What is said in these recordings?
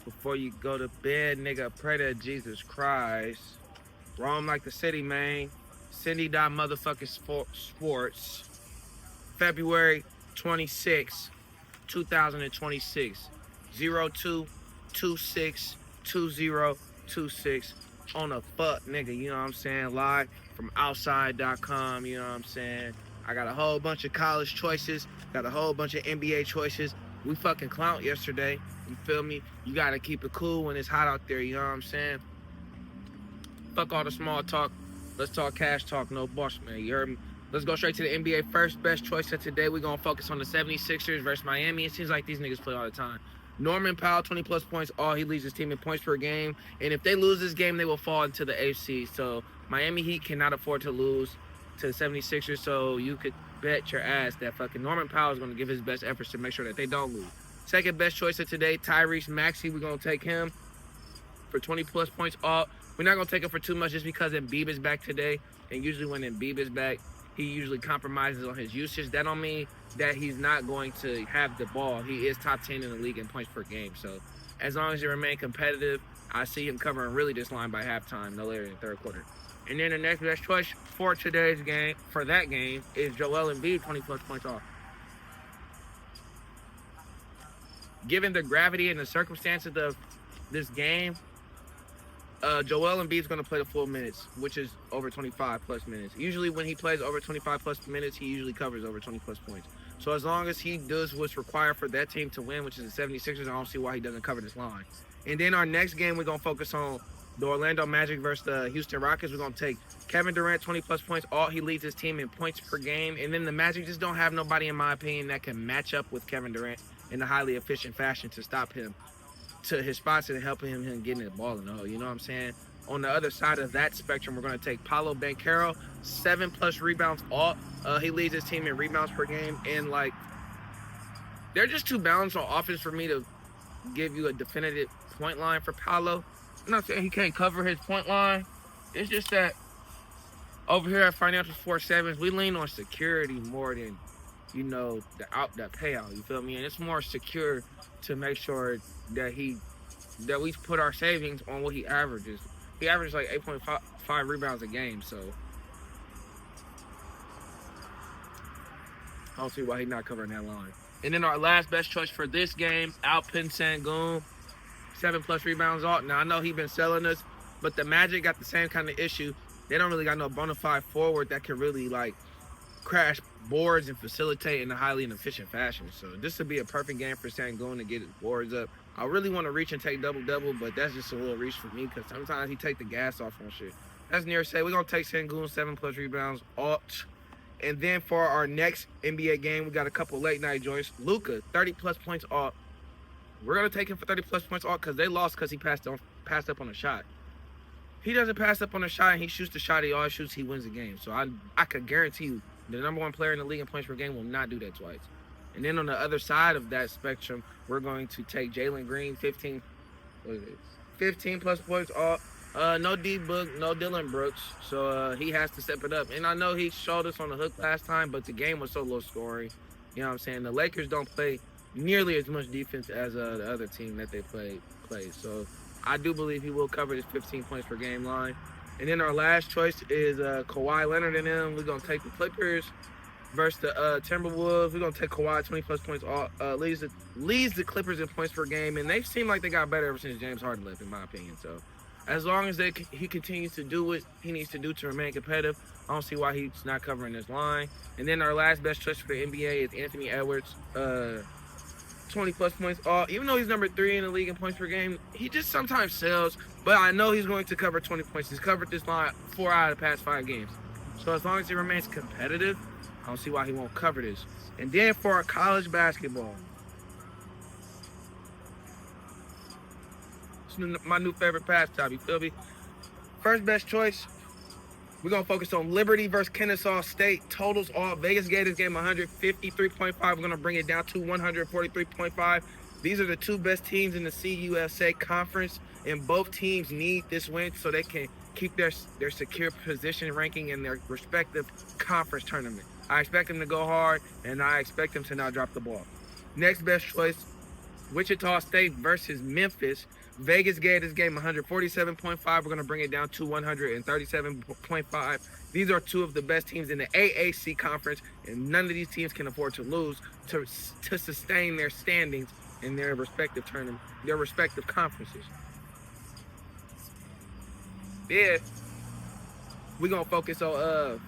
Before you go to bed, nigga, pray to Jesus Christ. Rome like the city, man. Sports. February 26, 2026. 02262026 on a fuck nigga, you know what I'm saying? Live from outside.com, you know what I'm saying? I got a whole bunch of college choices, got a whole bunch of NBA choices. We fucking clowned yesterday. You feel me? You gotta keep it cool when it's hot out there, you know what I'm saying? Fuck all the small talk. Let's talk cash talk, no boss, man. You heard me? Let's go straight to the NBA first. Best choice of today. We're going to focus on the 76ers versus Miami. It seems like these niggas play all the time. Norman Powell, 20-plus points. He leads his team in points per game. And if they lose this game, they will fall into the AFC. So Miami Heat cannot afford to lose to the 76ers. So you could bet your ass that fucking Norman Powell is going to give his best efforts to make sure that they don't lose. Second best choice of today, Tyrese Maxey. We're going to take him for 20-plus points. We're not going to take him for too much just because Embiid is back today. And usually when Embiid is back, he usually compromises on his usage. That don't mean that he's not going to have the ball. He is top 10 in the league in points per game. So as long as he remains competitive, I see him covering really this line by halftime, no later than the third quarter. And then the next best choice for today's game, for that game, is Joel Embiid, 20-plus points off. Given the gravity and the circumstances of this game, Joel Embiid is going to play the full minutes, which is over 25-plus minutes. Usually when he plays over 25-plus minutes, he usually covers over 20-plus points. So as long as he does what's required for that team to win, which is the 76ers, I don't see why he doesn't cover this line. And then our next game, we're going to focus on the Orlando Magic versus the Houston Rockets. We're going to take Kevin Durant, 20-plus points. He leads his team in points per game. And then the Magic just don't have nobody, in my opinion, that can match up with Kevin Durant in a highly efficient fashion to stop him to his spots and helping him getting the ball and all. You know what I'm saying? On the other side of that spectrum, we're going to take Paolo Banchero, 7-plus rebounds. He leads his team in rebounds per game. And, they're just too balanced on offense for me to give you a definitive point line for Paolo. I'm not saying he can't cover his point line. It's just that over here at Financial 4-7, we lean on security more than, the payout. You feel me? And it's more secure to make sure that we put our savings on what he averages. He averages 8.5 rebounds a game, so I don't see why he's not covering that line. And then our last best choice for this game, Alpin Sengun, 7-plus rebounds. Now, I know he's been selling us, but the Magic got the same kind of issue. They don't really got no bona fide forward that can really, crash boards and facilitate in a highly inefficient fashion. So this would be a perfect game for Sengun to get his boards up. I really want to reach and take double-double, but that's just a little reach for me because sometimes he take the gas off on shit. That's near say. We're going to take Sengun, 7-plus rebounds. And then for our next NBA game, we got a couple late-night joints. Luka, 30-plus points off. We're going to take him for 30-plus points off because they lost because he passed up on a shot. He doesn't pass up on a shot, and he shoots the shot he always shoots, he wins the game. So I could guarantee you the number one player in the league in points per game will not do that twice. And then on the other side of that spectrum, we're going to take Jalen Green, 15-plus points off. No D-Book, no Dylan Brooks, so he has to step it up. And I know he showed us on the hook last time, but the game was so low scoring. You know what I'm saying? The Lakers don't play nearly as much defense as the other team that they played. So I do believe he will cover this 15 points per game line. And then our last choice is Kawhi Leonard and them. We're going to take the Clippers versus the Timberwolves. We're going to take Kawhi, 20-plus points, leads the Clippers in points per game. And they seem like they got better ever since James Harden left, in my opinion. So as long as he continues to do what he needs to do to remain competitive, I don't see why he's not covering this line. And then our last best choice for the NBA is Anthony Edwards, 20-plus points. Even though he's number 3 in the league in points per game, he just sometimes sells. But I know he's going to cover 20 points. He's covered this line 4 out of the past 5 games. So as long as he remains competitive, I don't see why he won't cover this. And then for our college basketball, it's my new favorite pastime, you feel me? First best choice, we're going to focus on Liberty versus Kennesaw State. Totals all. Vegas gave this game 153.5. We're going to bring it down to 143.5. These are the two best teams in the CUSA conference, and both teams need this win so they can keep their secure position ranking in their respective conference tournament. I expect them to go hard, and I expect them to not drop the ball. Next best choice, Wichita State versus Memphis. Vegas gave this game 147.5. We're going to bring it down to 137.5. These are two of the best teams in the AAC conference, and none of these teams can afford to lose to sustain their standings in their respective tournament, their respective conferences. Yeah, we're going to focus on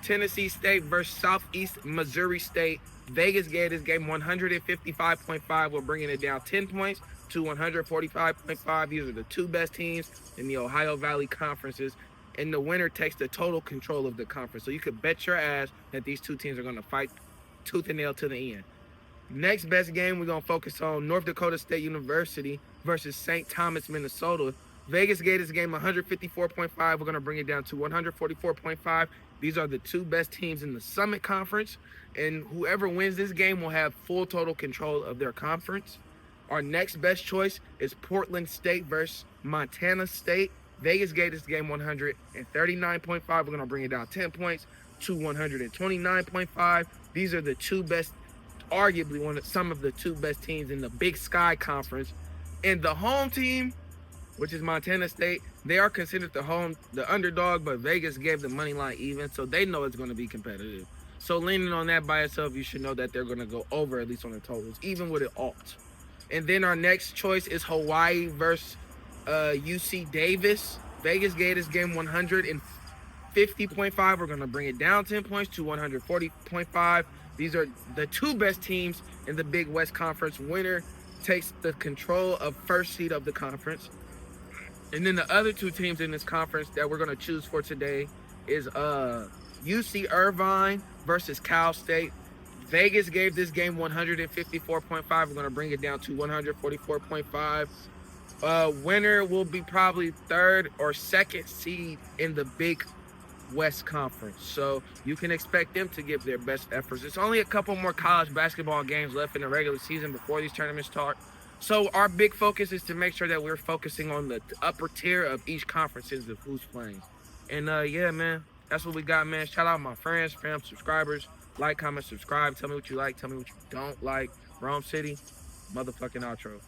Tennessee State versus Southeast Missouri State. Vegas gave this game 155.5. We're bringing it down 10 points to 145.5. These are the two best teams in the Ohio Valley conferences, and the winner takes the total control of the conference. So you could bet your ass that these two teams are going to fight tooth and nail to the end. Next best game, we're going to focus on North Dakota State University versus St. Thomas, Minnesota. Vegas gave this game 154.5. We're going to bring it down to 144.5. These are the two best teams in the Summit Conference, and whoever wins this game will have full total control of their conference. Our next best choice is Portland State versus Montana State. Vegas gave this game 139.5. We're going to bring it down 10 points to 129.5. These are the two best, arguably some of the two best teams in the Big Sky Conference. And the home team, which is Montana State, they are considered the underdog, but Vegas gave the money line even, so they know it's going to be competitive. So leaning on that by itself, you should know that they're going to go over, at least on the totals, even with it alt. And then our next choice is Hawaii versus UC Davis. Vegas gave this game 150.5. We're going to bring it down 10 points to 140.5. These are the two best teams in the Big West Conference. Winner takes the control of first seed of the conference. And then the other two teams in this conference that we're going to choose for today is UC Irvine versus Cal State. Vegas gave this game 154.5. We're going to bring it down to 144.5. Winner will be probably third or second seed in the Big West Conference. So you can expect them to give their best efforts. It's only a couple more college basketball games left in the regular season before these tournaments start. So our big focus is to make sure that we're focusing on the upper tier of each conference of who's playing. And yeah, man, that's what we got, man. Shout out my friends, fam, subscribers. Like, comment, subscribe. Tell me what you like. Tell me what you don't like. Rome City, motherfucking outro.